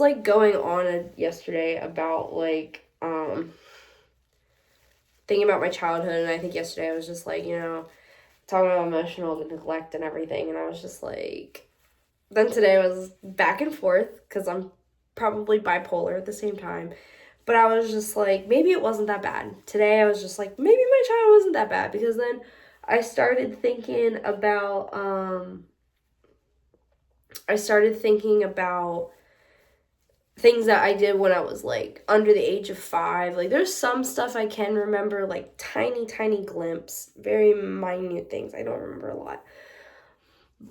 like going on yesterday about thinking about my childhood, and I think yesterday I was just like, talking about emotional neglect and everything, and I was just like, then today I was back and forth because I'm probably bipolar at the same time. But I was just like, maybe it wasn't that bad. Today I was just like, maybe my child wasn't that bad, because then I started thinking about things that I did when I was like under the age of 5. Like there's some stuff I can remember, like tiny, tiny glimpse, very minute things. I don't remember a lot.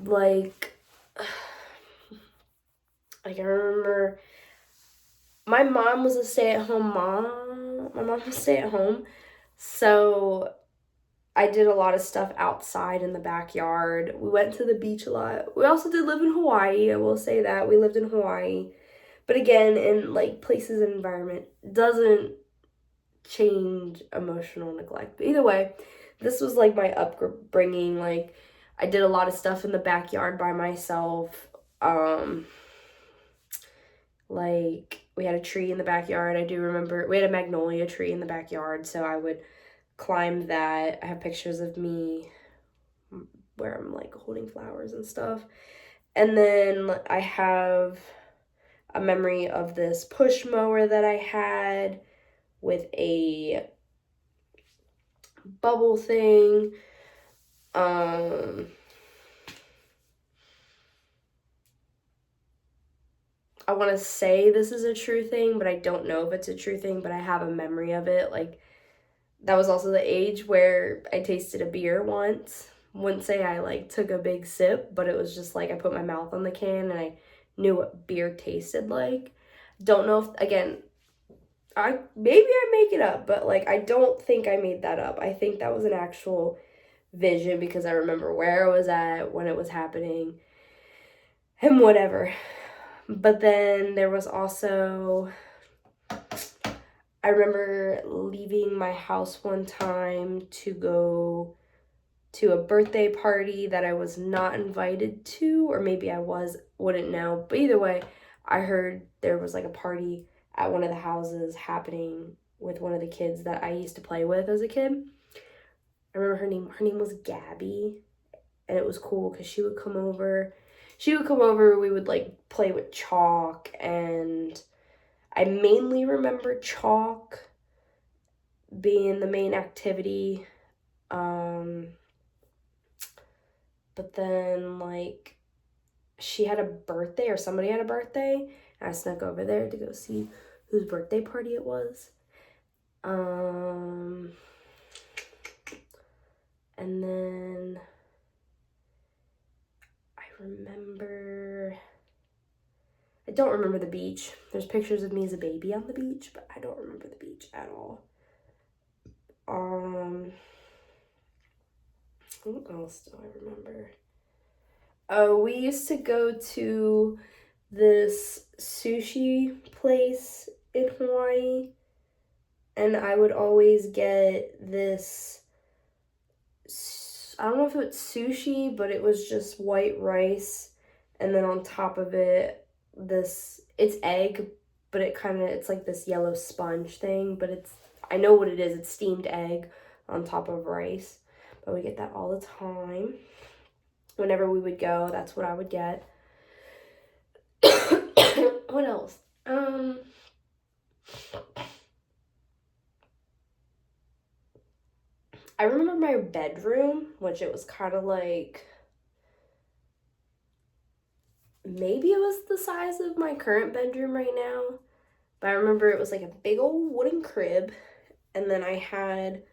Like, I remember my mom was a stay-at-home mom. My mom was stay-at-home, so I did a lot of stuff outside in the backyard. We went to the beach a lot. We also did live in Hawaii. I will say that we lived in Hawaii. But again, in like places and environment doesn't change emotional neglect. But either way, this was like my upbringing. Like I did a lot of stuff in the backyard by myself. Like we had a tree in the backyard. I do remember we had a magnolia tree in the backyard, so I would climb that. I have pictures of me where I'm like holding flowers and stuff. And then I have a memory of this push mower that I had with a bubble thing. I want to say this is a true thing, but I don't know if it's a true thing, but I have a memory of it. Like, that was also the age where I tasted a beer once. Wouldn't say I like took a big sip, but it was just like I put my mouth on the can and I knew what beer tasted like. Don't know if, again, maybe I make it up, but like I don't think I made that up. I think that was an actual vision because I remember where I was at when it was happening and whatever. But then there was also, I remember leaving my house one time to go to a birthday party that I was not invited to, or maybe I was, wouldn't know. But either way, I heard there was like a party at one of the houses happening with one of the kids that I used to play with as a kid. I remember her name was Gabby, and it was cool because she would come over. We would like play with chalk, and I mainly remember chalk being the main activity. But then like she had a birthday, or somebody had a birthday, and I snuck over there to go see whose birthday party it was. And then I don't remember the beach. There's pictures of me as a baby on the beach, but I don't remember the beach at all. What else do I remember? Oh, we used to go to this sushi place in Hawaii, and I would always get this, I don't know if it's sushi, but it was just white rice, and then on top of it, it's egg, but it's like this yellow sponge thing, but I know what it is, it's steamed egg on top of rice, but we get that all the time. Whenever we would go, that's what I would get. What else? I remember my bedroom, which it was kind of like, maybe it was the size of my current bedroom right now, but I remember it was like a big old wooden crib, and then I had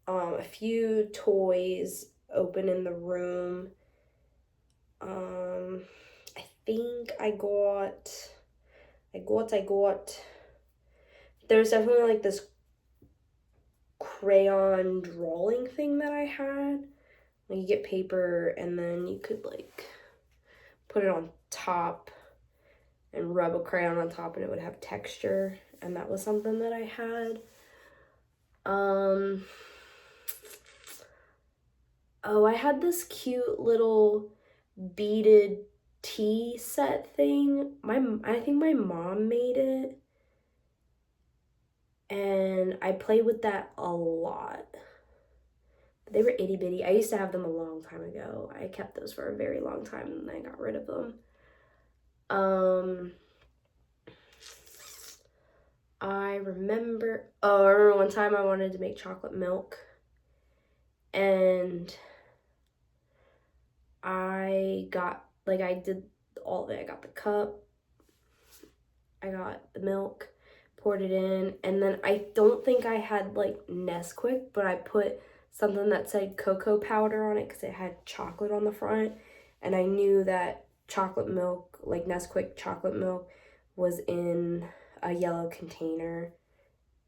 a few toys open in the room. I think I got, there's definitely like this crayon drawing thing that I had. Like you get paper and then you could like put it on top and rub a crayon on top and it would have texture, and that was something that I had. Oh, I had this cute little beaded tea set thing. I think my mom made it, and I played with that a lot. They were itty bitty. I used to have them a long time ago. I kept those for a very long time and then I got rid of them. I remember one time I wanted to make chocolate milk, and I did all of it. I got the cup, I got the milk, poured it in, and then I don't think I had like Nesquik, but I put something that said cocoa powder on it because it had chocolate on the front, and I knew that chocolate milk, like Nesquik chocolate milk, was in a yellow container,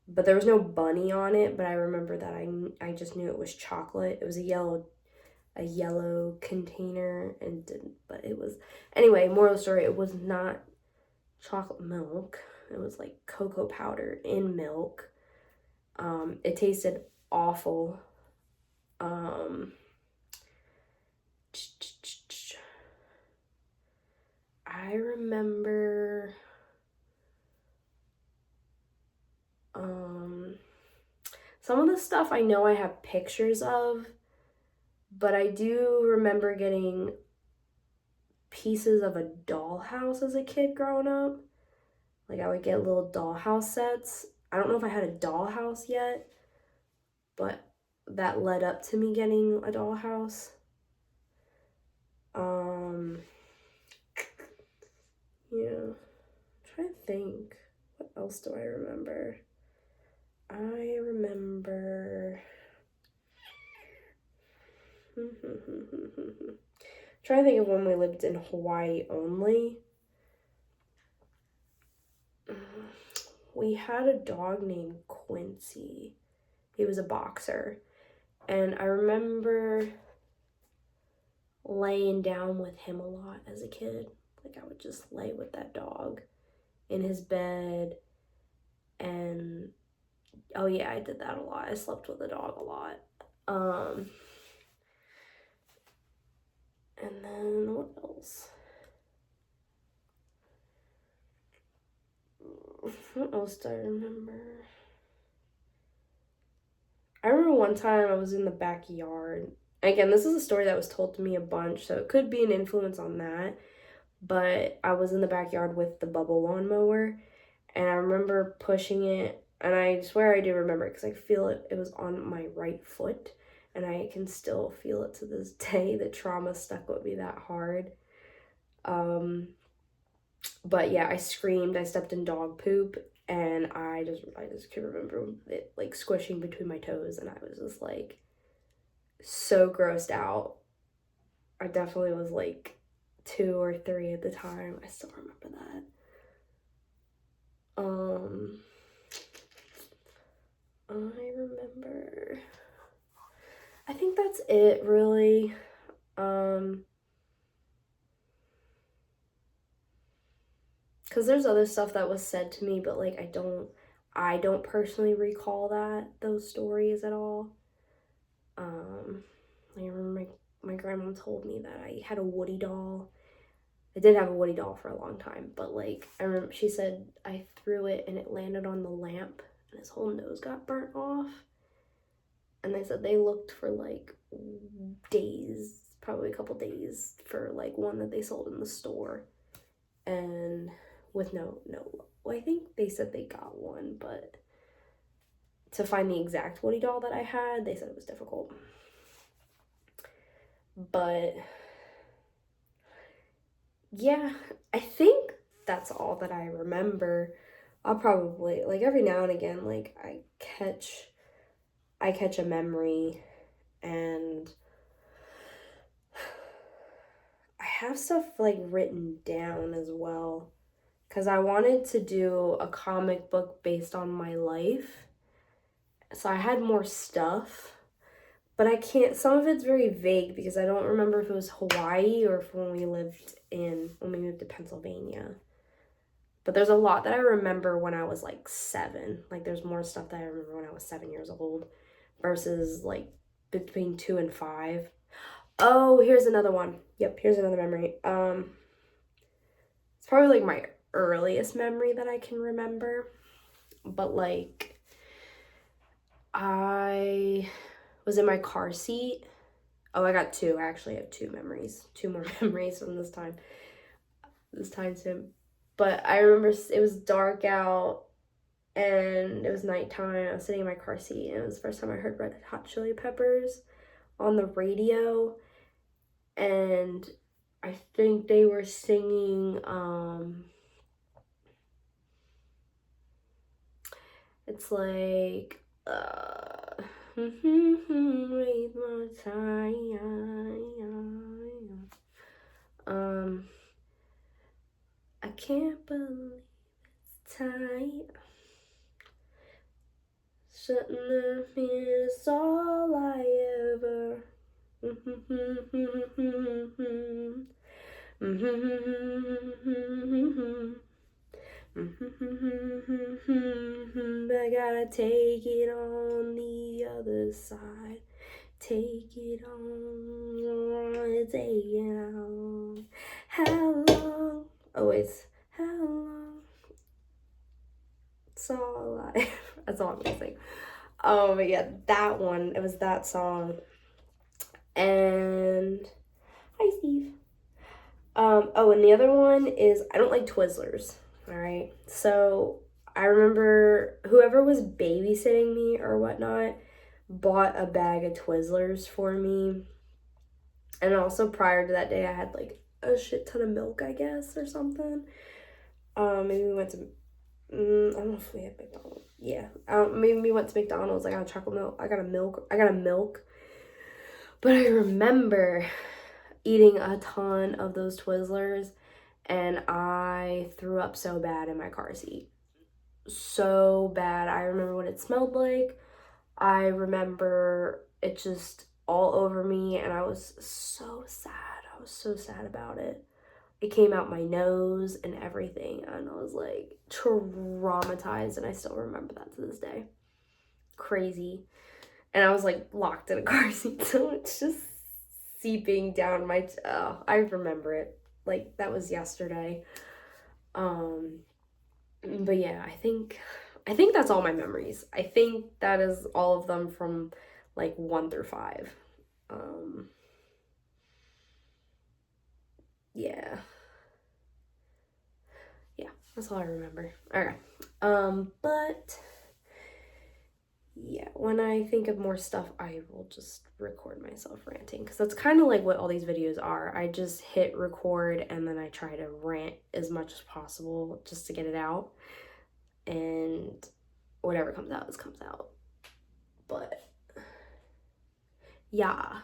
but there was no bunny on it, but I remember that I just knew it was chocolate. It was a yellow container, but it was, anyway, moral of the story, it was not chocolate milk. It was like cocoa powder in milk. It tasted awful. I remember some of the stuff I know I have pictures of, but I do remember getting pieces of a dollhouse as a kid growing up. Like I would get little dollhouse sets. I don't know if I had a dollhouse yet, but that led up to me getting a dollhouse. Yeah. I'm trying to think. What else do I remember? I remember trying to think of when we lived in Hawaii only. We had a dog named Quincy. He was a boxer. And I remember laying down with him a lot as a kid. Like I would just lay with that dog in his bed. And oh yeah, I did that a lot. I slept with the dog a lot. And then what else? What else do I remember? I remember one time I was in the backyard. Again, this is a story that was told to me a bunch, so it could be an influence on that. But I was in the backyard with the bubble lawnmower, and I remember pushing it, and I swear I do remember it because I feel it. It was on my right foot, and I can still feel it to this day. The trauma stuck with me that hard. But yeah, I screamed. I stepped in dog poop, and I just can remember it like squishing between my toes, and I was just like so grossed out. I definitely was like 2 or 3 at the time. I still remember that. I remember. I think that's it, really. Because there's other stuff that was said to me, but like I don't personally recall those stories at all. I remember my grandma told me that I had a Woody doll. I did have a Woody doll for a long time, but like I remember she said I threw it and it landed on the lamp and his whole nose got burnt off. And they said they looked for like days, probably a couple days, for like one that they sold in the store. And with no, well, I think they said they got one, but to find the exact Woody doll that I had, they said it was difficult. But yeah, I think that's all that I remember. I'll probably, like every now and again, like I catch a memory, and I have stuff like written down as well, because I wanted to do a comic book based on my life. So I had more stuff, but I can't, some of it's very vague because I don't remember if it was Hawaii or if when we moved to Pennsylvania. But there's a lot that I remember when I was like 7. Like there's more stuff that I remember when I was 7 years old versus like between 2 and 5. Oh, here's another one. Yep, here's another memory. probably like my earliest memory that I can remember. But like, I was in my car seat. Oh, I got two. I actually have two more memories from this time sim. But I remember it was dark out and it was nighttime. I was sitting in my car seat and it was the first time I heard Red Hot Chili Peppers on the radio. And I think they were singing, it's like, wait my time. I can't believe it's time. Shutting up is all I ever. I gotta take it on the other side. Take it on, take it on. How long? Oh, wait. How long? It's all alive. That's all I'm gonna sing. But yeah, that one. It was that song. And hi, Steve. Oh, and the other one is I don't like Twizzlers. All right. So I remember whoever was babysitting me or whatnot bought a bag of Twizzlers for me. And also prior to that day, I had like a shit ton of milk, I guess, or something. Maybe we went to, I don't know if we had McDonald's. Yeah. Maybe we went to McDonald's. I got a chocolate milk. I got a milk. But I remember eating a ton of those Twizzlers and I threw up so bad in my car seat. So bad. I remember what it smelled like. I remember it just all over me and I was so sad. I was so sad about it. It came out my nose and everything and I was like traumatized and I still remember that to this day. Crazy. And I was like locked in a car seat, so it's just seeping down my I remember it like that was yesterday. But yeah, I think that's all my memories. I think that is all of them from like 1 through 5. Yeah, that's all I remember. Okay. But yeah, when I think of more stuff, I will just record myself ranting because that's kind of like what all these videos are. I just hit record and then I try to rant as much as possible just to get it out. And whatever comes out comes out. But yeah.